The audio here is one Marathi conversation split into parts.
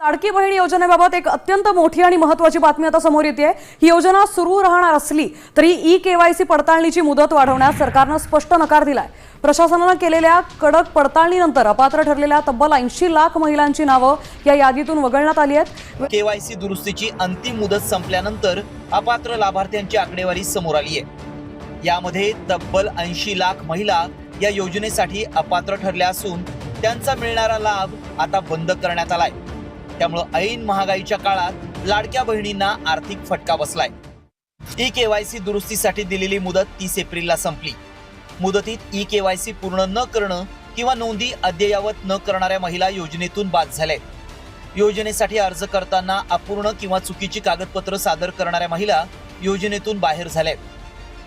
लाडकी बहीण योजनेबाबत एक अत्यंत मोठी आणि महत्त्वाची बातमी आता समोर येते। ही योजना सुरू राहणार असली तरी ई-केवायसी पडताळणीची मुदत वाढवण्यास सरकारने स्पष्ट नकार दिलाय। प्रशासनाने केलेल्या कडक पडताळणीनंतर अपात्र ठरलेल्या तब्बल 80 लाख महिलांची नावे या यादीतून वगळण्यात आली आहेत। केवायसी दुरुस्तीची अंतिम मुदत संपल्यानंतर अपात्र लाभार्थ्यांची आकडेवारी समोर आली आहे। यामध्ये तब्बल 80 लाख महिला या योजनेसाठी अपात्र ठरल्या असून त्यांचा मिळणारा लाभ आता बंद करण्यात आलाय। त्यामुळे ऐन महागाईच्या काळात लाडक्या बहिणींना आर्थिक फटका बसलाय। ई-केवायसी दुरुस्तीसाठी दिलेली मुदत 30 एप्रिलला संपली। मुदतीत ई-केवायसी पूर्ण न करणं किंवा नोंदी अद्ययावत न करणाऱ्या महिला योजनेतून बाद झाल्या। योजनेसाठी अर्ज करताना अपूर्ण किंवा चुकीची कागदपत्र सादर करणाऱ्या महिला योजनेतून बाहेर झाल्या।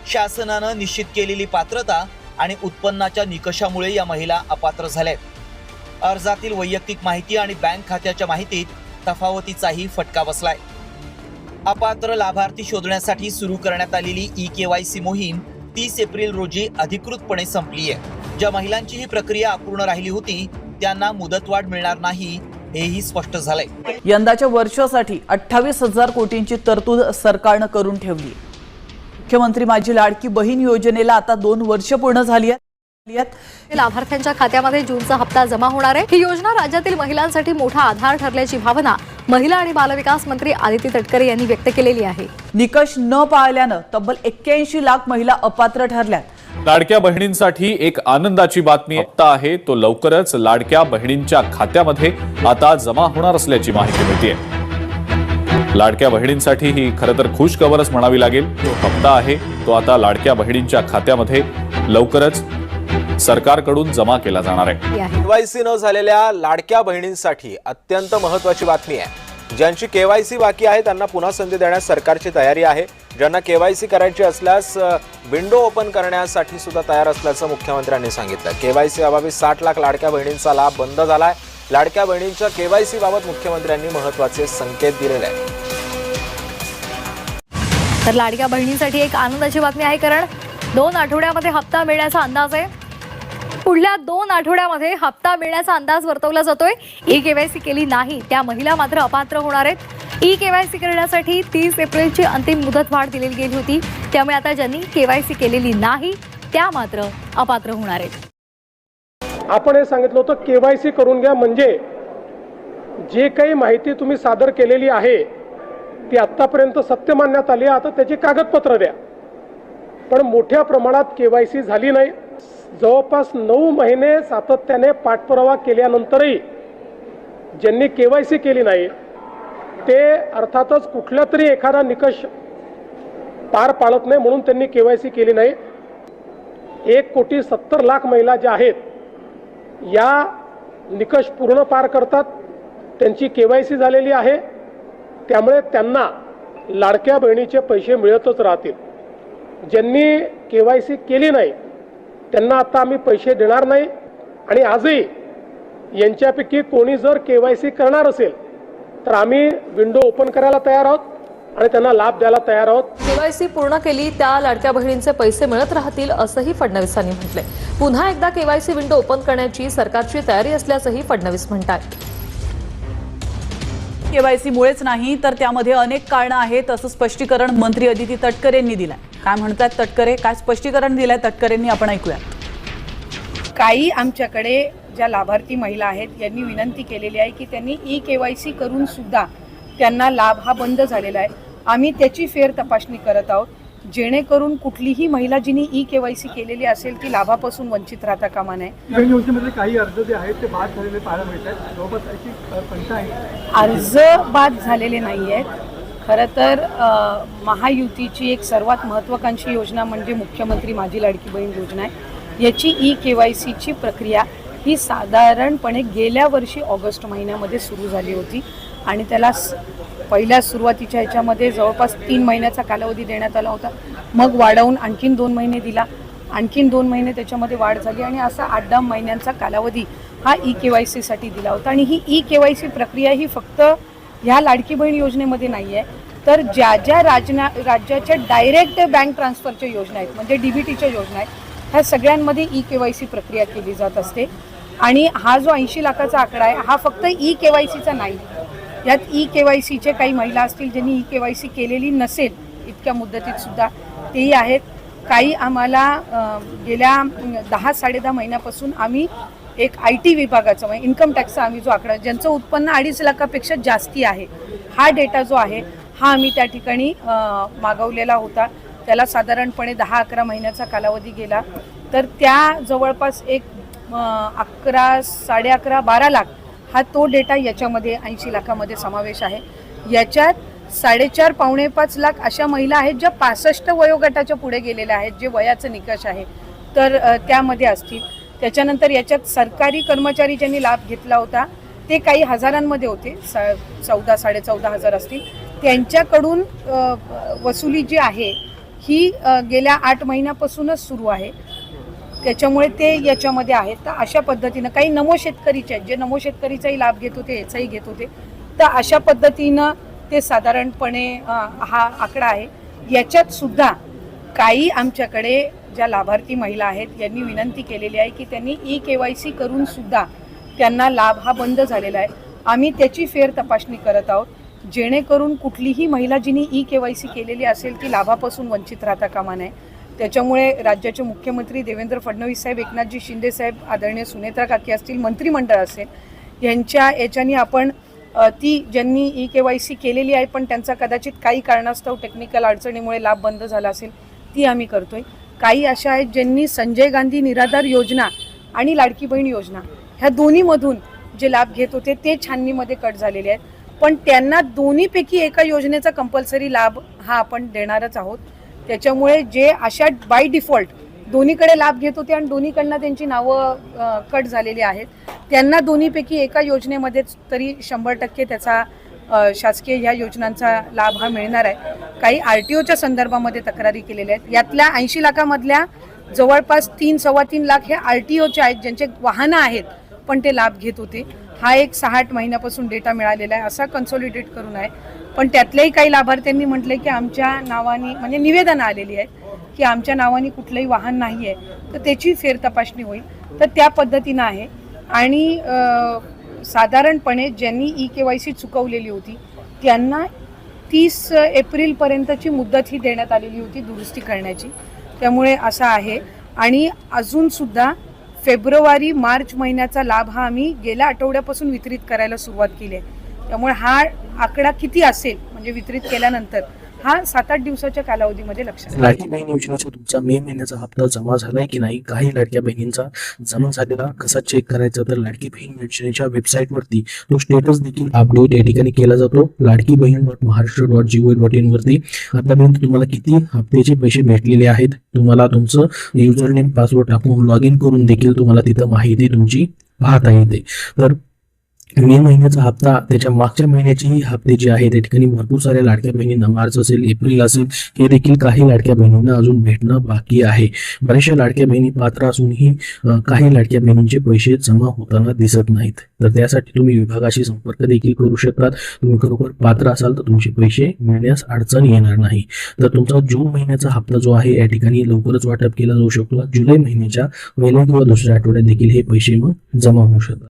शासनाने निश्चित केलेली पात्रता आणि उत्पन्नाच्या निकषामुळे या महिला अपात्र झाल्या। अर्जातील वैयक्तिक माहिती आणि बँक खात्याच्या माहितीत तफावतीचाही फटका बसलाय। अपात्र लाभार्थी शोधण्यासाठी सुरू करण्यात आलेली ई-केवायसी मोहीम 30 एप्रिल रोजी अधिकृतपणे संपली आहे। ज्या महिलांची ही प्रक्रिया अपूर्ण राहिली होती त्यांना मुदतवाढ मिळणार नाही हेही स्पष्ट झालंय। यंदाच्या वर्षासाठी 28,000 कोटींची तरतूद सरकारने करून ठेवली। मुख्यमंत्री माझी लाडकी बहीण योजनेला आता 2 वर्ष पूर्ण झाली आहेत। लाभार्थ्यांच्या खात्यामध्ये जूनचा हप्ता जमा होणार आहे। ही योजना राज्यातील महिलांसाठी मोठा आधार ठरल्याची भावना महिला आणि बालविकास मंत्री आदिती तटकरे यांनी व्यक्त केलेली आहे। निकष न पाळल्याने तब्बल 81 लाख महिला अपात्र ठरल्यात। लाडक्या बहिणींसाठी एक आनंदाची बातमी हप्ता आहे तो लवकरच लाडक्या बहिणींच्या खात्यामध्ये आता जमा होणार असल्याची माहिती मिळते। लाडक्या बहिणींसाठी ही खरं तर खुश खबरच म्हणावी लागेल। तो हप्ता आहे तो आता लाडक्या बहिणींच्या खात्यामध्ये लवकरच सरकारकडून जमा केला जाणार आहे। केवायसी न झालेल्या लाडक्या बहिणींसाठी अत्यंत महत्त्वाची बातमी आहे। ज्यांची केवायसी बाकी आहे त्यांना पुन्हा संधी देण्यास सरकारची तयारी आहे। ज्यांना केवायसी करायची असल्यास विंडो ओपन करण्यासाठी सुद्धा तयार असल्याचं मुख्यमंत्र्यांनी सांगितलं। केवायसी अभावी 60 लाख लाडक्या बहिणींचा लाभ बंद झालाय। लाडक्या बहिणींच्या केवायसी बाबत मुख्यमंत्र्यांनी महत्त्वाचे संकेत दिलेले आहेत। तर लाडक्या बहिणींसाठी एक आनंदाची बातमी आहे, कारण 2 आठवड्यामध्ये हप्ता मिळण्याचा अंदाज आहे। पुढल्या 2 आठवड्यामध्ये हप्ता मिळण्याचा अंदाज वर्तवला जातोय। ई-केवायसी केली नाही त्या महिला मात्र अपात्र होणार आहेत। ई-केवायसी करण्यासाठी 30 एप्रिलची अंतिम मुदतवाढ दिलेली गेली होती, त्यामुळे आता ज्यांनी केवायसी केलेली नाही त्या मात्र अपात्र होणार आहेत। आपण हे सांगितलं होतं केवायसी करून घ्या, म्हणजे जे काही माहिती तुम्ही सादर केलेली आहे ती आतापर्यंत सत्य मानण्यात आली, आता त्याची कागदपत्र द्या। पण मोठ्या प्रमाणात केवायसी झाली नाही। जवळपास 9 महिने सातत्याने पाठपुरावा केल्यानंतरही ज्यांनी केवायसी केली नाही ते अर्थातच कुठला तरी एखादा निकष पार पाडत नाही म्हणून त्यांनी केवायसी केली नाही। 1,70,00,000 महिला ज्या आहेत या निकष पूर्ण पार करतात, त्यांची केवायसी झालेली आहे, त्यामुळे त्यांना लाडक्या बहिणीचे पैसे मिळतच राहतील। ज्यांनी केवायसी केली नाही त्यांना आता आम्ही पैसे देणार नाही। आणि आजही यांच्यापैकी कोणी जर केवायसी करणार असेल तर आम्ही विंडो ओपन करायला तयार आहोत आणि त्यांना लाभ द्यायला तयार आहोत। केवायसी पूर्ण केली त्या लाडक्या बहिणींचे पैसे मिळत राहतील असंही फडणवीसांनी म्हटलंय। पुन्हा एकदा केवायसी विंडो ओपन करण्याची सरकारची तयारी असल्याचंही फडणवीस म्हणतात। केवायसी मुळेच नाही तर त्यामध्ये अनेक कारणं आहेत असं स्पष्टीकरण मंत्री आदिती तटकरे यांनी दिलंय। काय म्हणतात तटकरे, काय स्पष्टीकरण दिलंय तटकरेंनी, आपण ऐकूया। काही आमच्याकडे ज्या लाभार्थी महिला आहेत यांनी विनंती केलेली आहे की त्यांनी ई-केवायसी करून सुद्धा त्यांना लाभ हा बंद झालेला आहे। आम्ही त्याची फेर तपासणी करत आहोत, जेणेकरून कुठलीही महिला जिने ई-केवायसी केलेली असेल ती लाभापासून वंचित राहता कामा नये। योजनेमध्ये काही अर्ज जे आहेत ते बाद झालेले पाहायला मिळतात, जवळपास अशी संख्या आहे। अर्ज बाद झालेले नाही आहेत। खरं तर महायुतीची एक सर्वात महत्त्वाकांक्षी योजना म्हणजे मुख्यमंत्री माझी लाडकी बहीण योजना आहे। याची ई-केवायसीची प्रक्रिया ही साधारणपणे गेल्या वर्षी ऑगस्ट महिन्यामध्ये सुरू झाली होती आणि त्याला पहिल्या सुरुवातीच्या ह्याच्यामध्ये जवळपास 3 महिन्याचा कालावधी देण्यात आला होता। मग वाढवून आणखीन 2 महिने दिला, आणखीन 2 महिने त्याच्यामध्ये वाढ झाली आणि असा 8-10 महिन्यांचा कालावधी हा ई-केवायसीसाठी दिला होता। आणि ही ई-केवायसी प्रक्रिया ही फक्त ह्या लाडकी बहीण योजनेमध्ये नाही आहे, तर ज्या ज्या राज्याच्या डायरेक्ट बँक ट्रान्सफरच्या योजना आहेत म्हणजे DBTच्या योजना आहेत ह्या सगळ्यांमध्ये ई-केवायसी प्रक्रिया केली जात असते। आणि हा जो 80 लाखाचा आकडा आहे हा फक्त ई-केवायसीचा नाही, यात KYCचे काही महिला असतील ज्यांनी KYC केलेली नसेल इतक्या मुदतीत सुद्धा तेही आहेत. काही आम्हाला गेल्या 10-10.5 महिन्यापासून आम्ही एक IT विभागाचा म्हणजे इन्कम टॅक्सचा आम्ही जो आकडा ज्यांचं उत्पन्न 2.5 लाखापेक्षा जास्ती आहे हा डेटा जो आहे हा आम्ही त्या ठिकाणी मागवलेला होता. त्याला साधारणपणे 10-11 महिन्याचा कालावधी गेला. तर त्या जवळपास एक 11, 11.5, 12 लाख हा तो डेटा याच्यामध्ये 80 लाखामध्ये समावेश आहे. याच्यात 4.5 पावणे 5 लाख अशा महिला आहेत ज्या 65 वयोगटाच्या पुढे गेलेल्या आहेत, जे वयाचं निकष आहे तर त्यामध्ये असतील. त्याच्यानंतर याच्यात सरकारी कर्मचारी ज्यांनी लाभ घेतला होता ते काही हजारांमध्ये होते, 14,000-14,500 असतील. त्यांच्याकडून वसुली जी आहे ही गेल्या 8 महिन्यापासूनच सुरू आहे. त्याच्यामुळे ते याच्यामध्ये आहेत. तर अशा पद्धतीनं काही नमो शेतकरीचे आहेत जे नमो शेतकरीचाही लाभ घेत होते, याचाही घेत होते. तर अशा पद्धतीनं ते साधारणपणे हा आकडा आहे. याच्यात सुद्धा काही आमच्याकडे ज्या लाभार्थी महिला आहेत यांनी विनंती केलेली आहे की त्यांनी KYC करून सुद्धा त्यांना लाभ हा बंद झालेला आहे. आम्ही त्याची फेर तपासणी करत आहोत जेणेकरून कुठलीही महिला जिने KYC केलेली असेल ती लाभापासून वंचित राहता कामा नये. त्याच्यामुळे राज्याचे मुख्यमंत्री देवेंद्र फडणवीस साहेब, एकनाथजी शिंदे साहेब, आदरणीय सुनेत्रा काकी असतील, मंत्रिमंडळ असेल यांच्या याच्यानी आपण ती ज्यांनी KYC केलेली आहे पण त्यांचा कदाचित काही कारणास्तव टेक्निकल अडचणीमुळे लाभ बंद झाला असेल ती आम्ही करतोय. काही अशा आहेत ज्यांनी संजय गांधी निराधार योजना आणि लाडकी बहीण योजना ह्या दोन्हीमधून जे लाभ घेत होते ते छाननीमध्ये कट झालेले आहेत. पण त्यांना दोन्हीपैकी एका योजनेचा कंपल्सरी लाभ हा आपण देणारच आहोत. त्याच्यामुळे जे अशा बाय डिफॉल्ट दोन्हीकडे लाभ घेत होते आणि दोन्हीकडनं त्यांची नावं कट झालेली आहेत त्यांना दोन्हीपैकी एका योजनेमध्येच तरी 100% त्याचा शासकीय ह्या योजनांचा लाभ हा मिळणार आहे. काही RTOच्या संदर्भामध्ये तक्रारी केलेल्या आहेत. यातल्या 80 लाखामधल्या जवळपास 3-3.25 लाख हे RTOचे आहेत ज्यांचे वाहनं आहेत पण ते लाभ घेत होते. हा एक 6-8 महिन्यापासून डेटा मिळालेला आहे असा कन्सॉलिडेट करून आहे. पण त्यातल्याही काही लाभार्थ्यांनी म्हटले की आमच्या नावाने म्हणजे निवेदनं आलेली आहेत की आमच्या नावाने कुठलंही वाहन नाही आहे तर त्याची फेर तपासणी होईल. तर त्या पद्धतीनं आहे. आणि साधारणपणे ज्यांनी KYC चुकवलेली होती त्यांना 30 एप्रिलपर्यंतची मुदत ही देण्यात आलेली होती दुरुस्ती करण्याची. त्यामुळे असं आहे. आणि अजूनसुद्धा फेब्रुवारी-मार्च महिन्याचा लाभ हा आम्ही गेल्या आठवड्यापासून वितरित करायला सुरुवात केली आहे. त्यामुळे हा आकडा किती असेल म्हणजे वितरित केल्यानंतर हा 7-8 दिवसाच्या कालावधीमध्ये लक्षात. लाडकी बहीण योजनेचा तुमचा मे महिन्याचा हप्ता जमा झालाय की नाही, काही लाडक्या बहिणींचा जमा झालेला कसा चेक करायचा, तर लाडकी बहीण योजनेच्या वेबसाईटवरती तो स्टेटस देखील अपडेट या ठिकाणी केला जातो. लाडकी बहीण .महाराष्ट्र.gov.in वरती आतापर्यंत तुम्हाला किती हप्त्याचे पैसे भेटलेले आहेत, तुम्हाला तुमचं युजर नेम पासवर्ड टाकून लॉग इन करून देखील तुम्हाला तिथं माहिती तुमची पाहता येते. तर मे महिन्याचा हप्ता, त्याच्या मागच्या महिन्याची हप्ते जे आहे त्या ठिकाणी भरपूर साऱ्या लाडक्या बहिणींना, मार्च असेल, एप्रिल असेल, हे देखील काही लाडक्या बहिणींना अजून भेटणं बाकी आहे. बऱ्याचशा लाडक्या बहिणी पात्र असूनही काही लाडक्या बहिणींचे पैसे जमा होताना दिसत नाहीत. तर त्यासाठी तुम्ही विभागाशी संपर्क देखील करू शकतात. तुम्ही खरोखर पात्र असाल तर तुमचे पैसे मिळण्यास अडचण येणार नाही. तर तुमचा जून महिन्याचा हप्ता जो आहे या ठिकाणी लवकरच वाटप केला जाऊ शकतो. जुलै महिन्याच्या पहिल्या किंवा दुसऱ्या आठवड्यात देखील हे पैसे मग जमा होऊ शकतात.